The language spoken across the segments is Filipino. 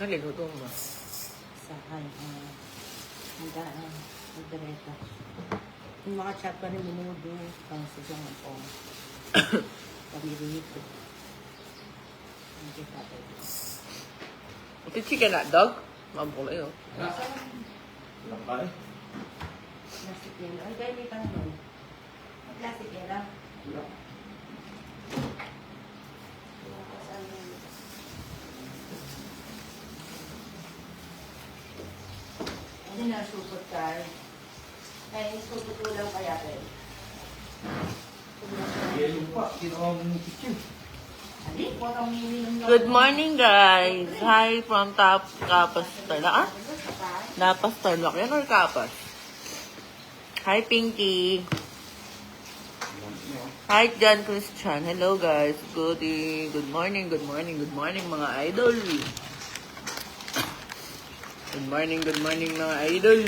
Naliluto mo. Sa magdareta. Yung mga chat pa rin minudo, pang sisong po. Pamilito. Hindi pa tayo. Ito chicken hot dog? Mabukulay oh. Lang pa eh. Plastic yelo. Ay, kaya may tanong. Plastic yelo. Hindi na supot car. Ay, supot ulang kaya tayo. Yelo pa. Kinuha mo ng kitchen. Hindi, huwag kang mininom. Good morning guys! Hi from Top Kapas Tarlac. Napas Tarlac yan or Kapas? Hi Pinky! Hi John Christian. Hello guys. Good morning, good morning, good morning mga idol. Good morning mga idol.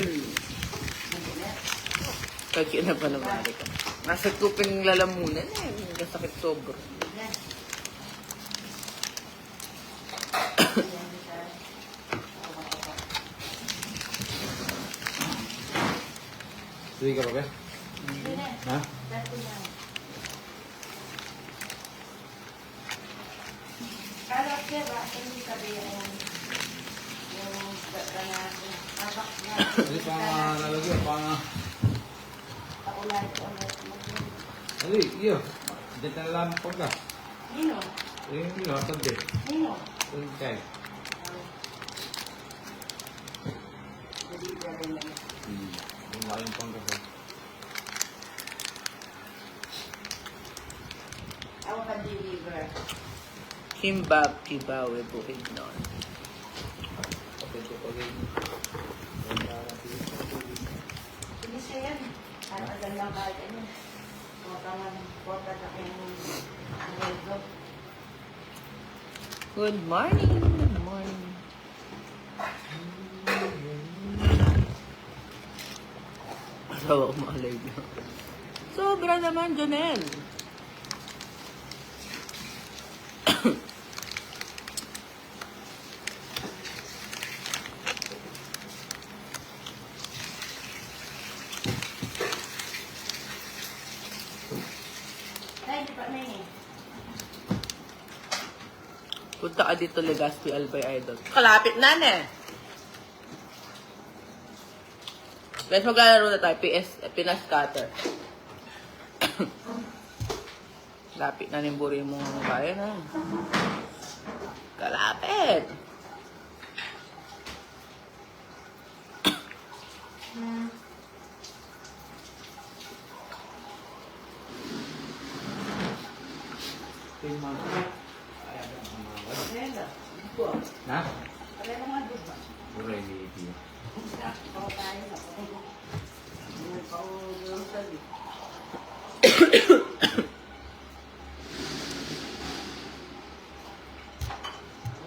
Kaki na pa naman ka. Nasa kuping lalamunan eh. Nasakit sobro. Sige ka ba ba? Ha? Kalau kira hindi sabi yung abak na Hindi pa nga nalagyan. Pa nga. paulay ko Ali, iyo. Hindi ka nalang pagka. Nino? Eh, hindi na. Sabi. Nino? Sabi kayo. Yung laking pangka ko. Ako pa deliver. Kimbap, kibawe, buhid nun. Kapit ko pag Hindi siya yan. Ang agal lang kahit ano. Huwag ka sa kanyang angelo. Good morning, good morning. Asawa ko maalay na. Sobra naman, Janelle. Ay, di pa na eh. Punta ka dito, Legazpi Albay Idol. Kalapit na eh. Guys, maglalaro na tayo. Pinas Cutter. Lapit na nimburi mo kaya na. Kalapit. Yung mga. Angelo. Ha? Pala naman doon ba? Buray ni Iti. Ako tayo na. Ano pa yung sabi?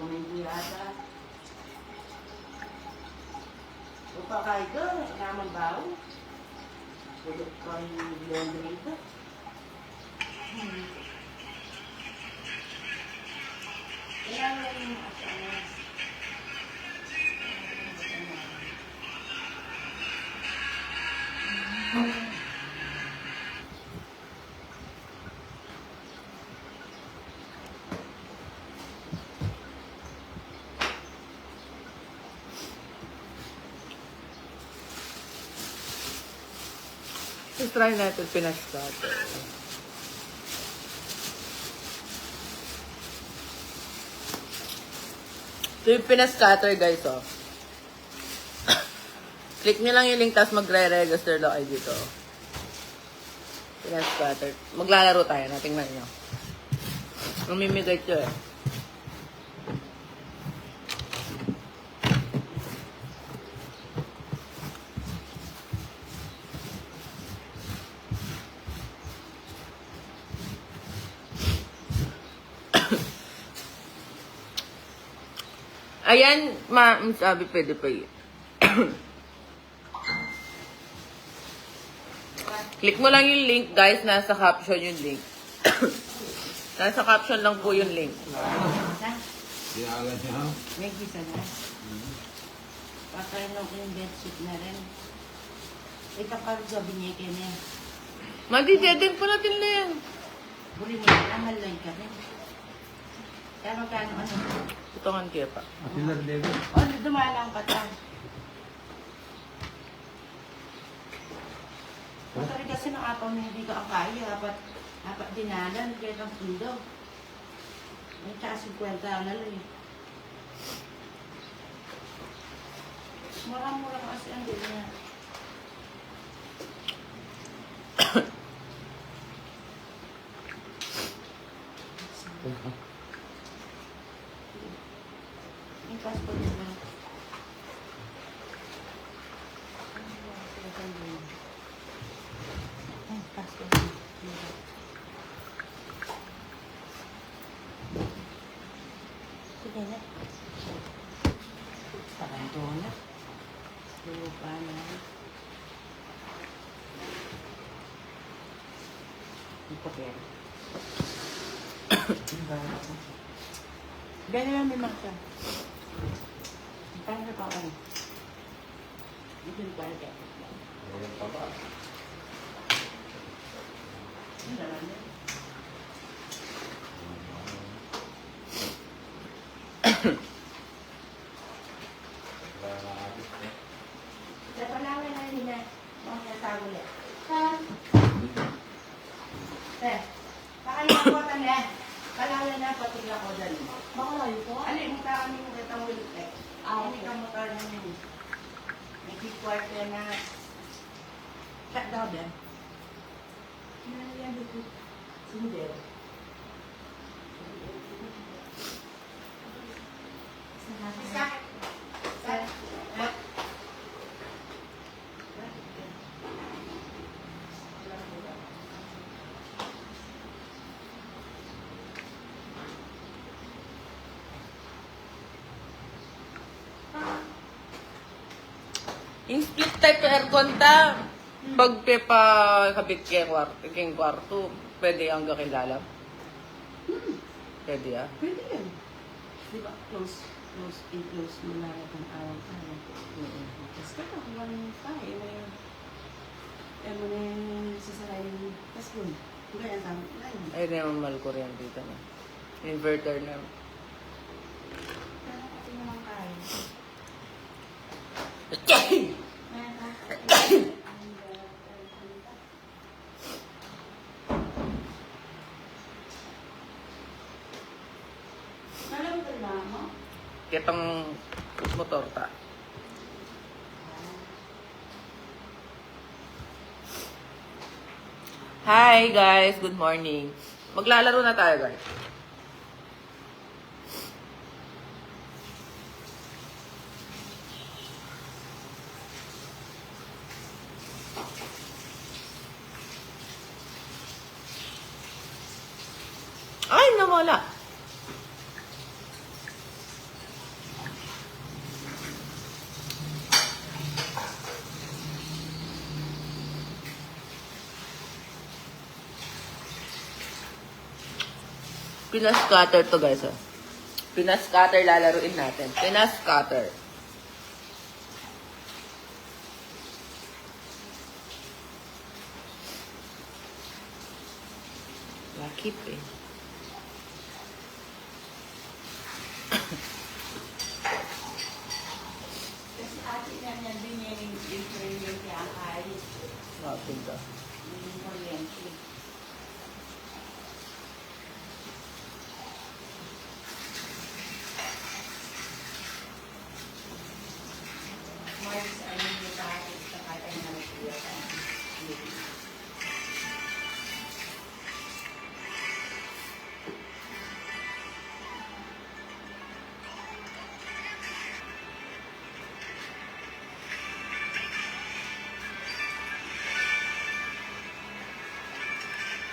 Hindi ata. Upa kayo doon, naman bawo. Tulog ko yung laundry ito. Kailangan yung asana. Let's try natin Pinas Cutter. Ito yung Pinas Cutter, guys, oh. Click nyo lang yung link, tapos magre-register daw kayo dito. Pinas Cutter. Maglalaro tayo, natingnan nyo. Mamimigay ko eh. Ayan, sabi pwede pa yun. Click mo lang yung link, guys. Nasa caption yung link. Nasa caption lang po yung link. Kailangan niya, ha? May gisa na. Patay nung yung bedsheet na rin. Ito karga binigay niya. Madidedeng pa natin na yan. Buli niya na, halay ka rin. Kaya magkano ano? Tutungan kayo pa. Pilar David. O, dumalang ka ta. Matari kasi ng apaw na hindi ka ang kaya. Dapat dinalan, kaya ng pundo. May tsaka 50 ang lalo eh. Murang-murang kasi ang din niya. Yung passport niya. Ay, passport niya. Sige na. Parang doon na. Lupa na. Hindi pa pera. Ganyan lang may maksa. Paano pa ako? Ito yung kwalite. Walang taba. Ano naman yun? Sa palawin na rin na. Mga kinatago ulit. Ha? Pakalaw ko ta na. Palawin na patigla ko dyan. Baka layo po? Alin mo ka kami ng katang ulit eh. Hindi ka mo ka namin. May kikwarta na. Kat daw ba? Nalagyan dito. Sundel. Isa. Yung split type aircon ta, pag pepa kabit keng kwarto, pwede hanggang kilala. Pwede ah. Pwede yan. Di ba? Close mo na itong araw-araw. Tapos ka na, kung anong tayo na yun. Eh, mo na yung sasarayin. Tapos yun. Kung kaya tama na yun. Ay, naman mahal ko rin dito na. Inverter na. Kaya kasi naman kaya. Alam ko na mo? Kitang motor ta. Hi guys, good morning. Maglalaro na tayo guys. Ay, nawala. Pinascatter to guys. Oh. Pinascatter lalaruin natin. Pinascatter. Lakip eh. Kasi ate na niya din yung premium kaya kahit Lakip ka. yung kuryente. Mars, ano yung kahit sa kata yung nalagyan sa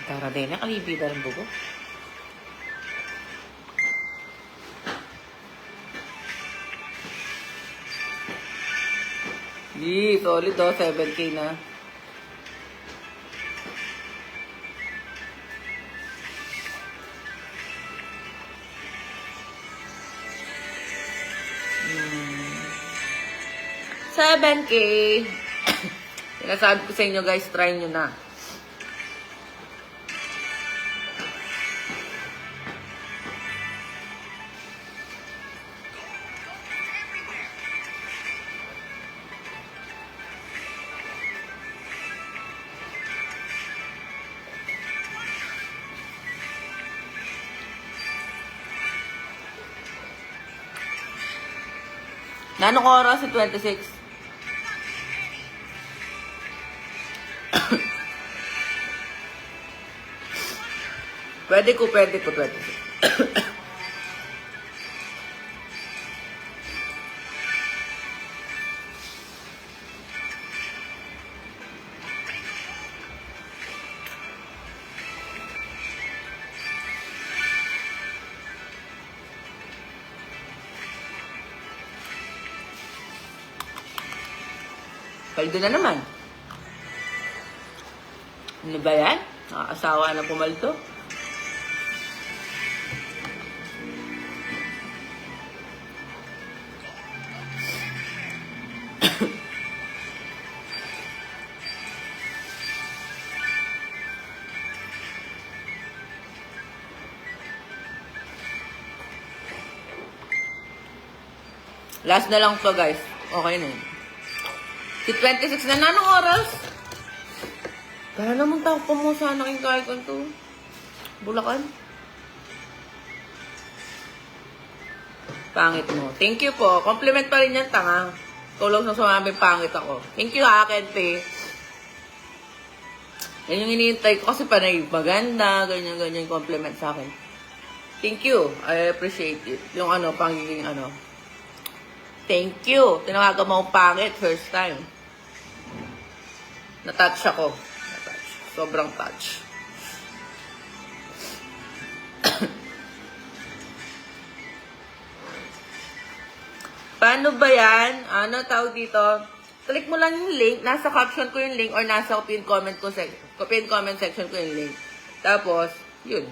Tara din, nakalibida ng bugo. Yee, solid oh, 7K na. 7K. Sinasabi ko sa inyo guys, try nyo na. Nanong oras si 26? Pwede ko 26. Paldo na naman. Ano ba yan? Nakakasawa na pumaldo. Last na lang to guys. Okay na yun. Si 26 na nanong oras? Kaya naman takpo mo sana aking kahit to. Bulacan. Pangit mo. Thank you po. Compliment pa rin yan, tanga. Tulog na sumabing pangit ako. Thank you ha, Kenpe. Yan yung iniintay ko kasi panay maganda, ganyan-ganyan compliment sa akin. Thank you. I appreciate it. Yung pangiging Thank you. Tinawagan mo akong pangit first time. Na-touch ako. Na-touch. Sobrang touch. Paano ba yan? Ano tawag dito? Click mo lang yung link. Nasa caption ko yung link or nasa pin comment section ko yung link. Tapos, yun.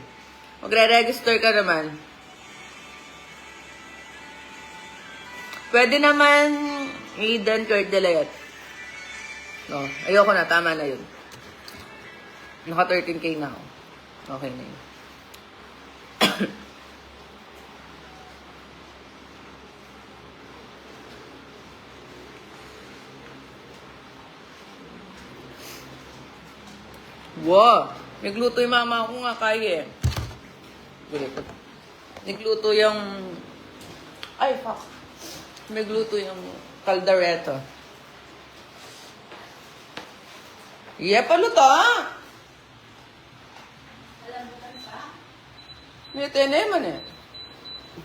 Magre-register ka naman. Pwede naman Eden Cordelayat. No, ayoko na. Tama na yun. Naka 13K na ako. Okay na yun. Wow! Nagluto yung mama ko nga kaya eh. Nagluto yung... Ay, fuck. Nagluto yung caldereta. Yeah, paluto ah! Alam mo kan sa? Nito na naman eh.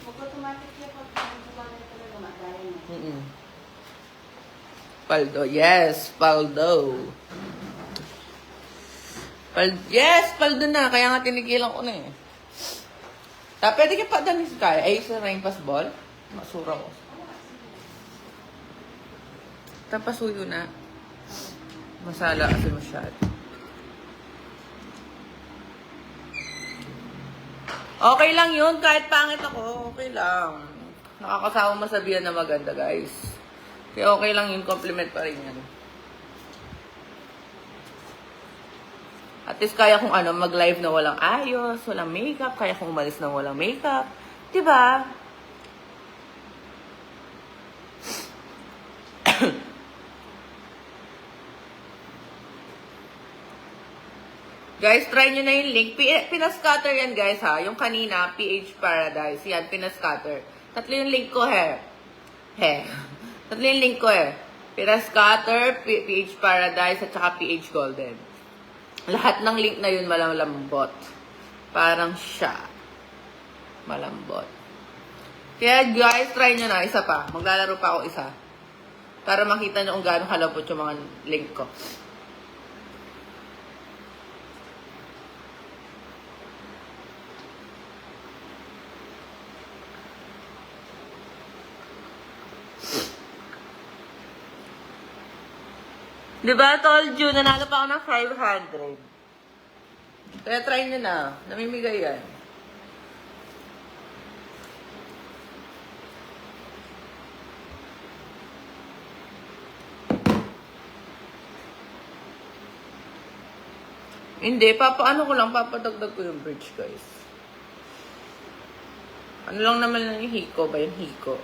Mag-automatic yan pag kumain talaga magdaya mo. Paldo. Yes, paldo. Yes, paldo na. Kaya nga tinigilan ko na eh. Pwede ka pa dami sa kaya. Ay, sa rain pass ball. Masura ko. Tapasuyo na. Masala kasi masyado. Okay lang yun. Kahit pangit ako, okay lang. Nakakasama masabihan na maganda, guys. Kaya okay lang yun. Compliment pa rin yan. At least kaya kong mag-live na walang ayos, walang makeup. Kaya kong umalis na walang makeup. Diba? Guys, try nyo na yung link. Pinascatter yan, guys, ha? Yung kanina, PH Paradise. Yan, pinascatter. Tatlo yung link ko, he. Tatlo yung link ko, Pinascatter, PH Paradise, at saka PH Golden. Lahat ng link na yun malambot. Parang siya. Malambot. Kaya, guys, try nyo na. Isa pa. Maglalaro pa ako isa. Para makita nyo kung gaano kalambot yung mga link ko. Diba, told you, nanalo pa ako ng 500. Kaya try nyo na. Namimigay yan. Hindi, papaano ko lang, papadagdag ko yung bridge, guys. Ano lang naman lang yung hiko ba? Yung hiko.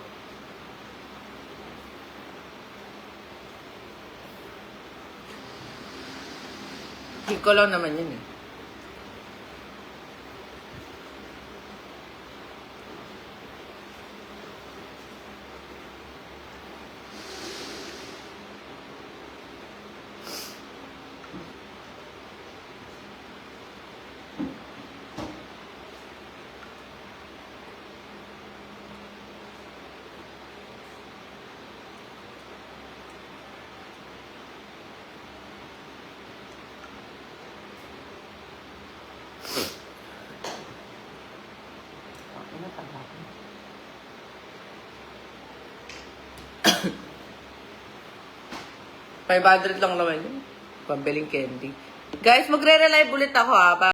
Hiko lang naman yun eh. Okay na, tagakin. $500 lang naman yun. Pambiling candy. Guys, magre-relive ulit ako ha.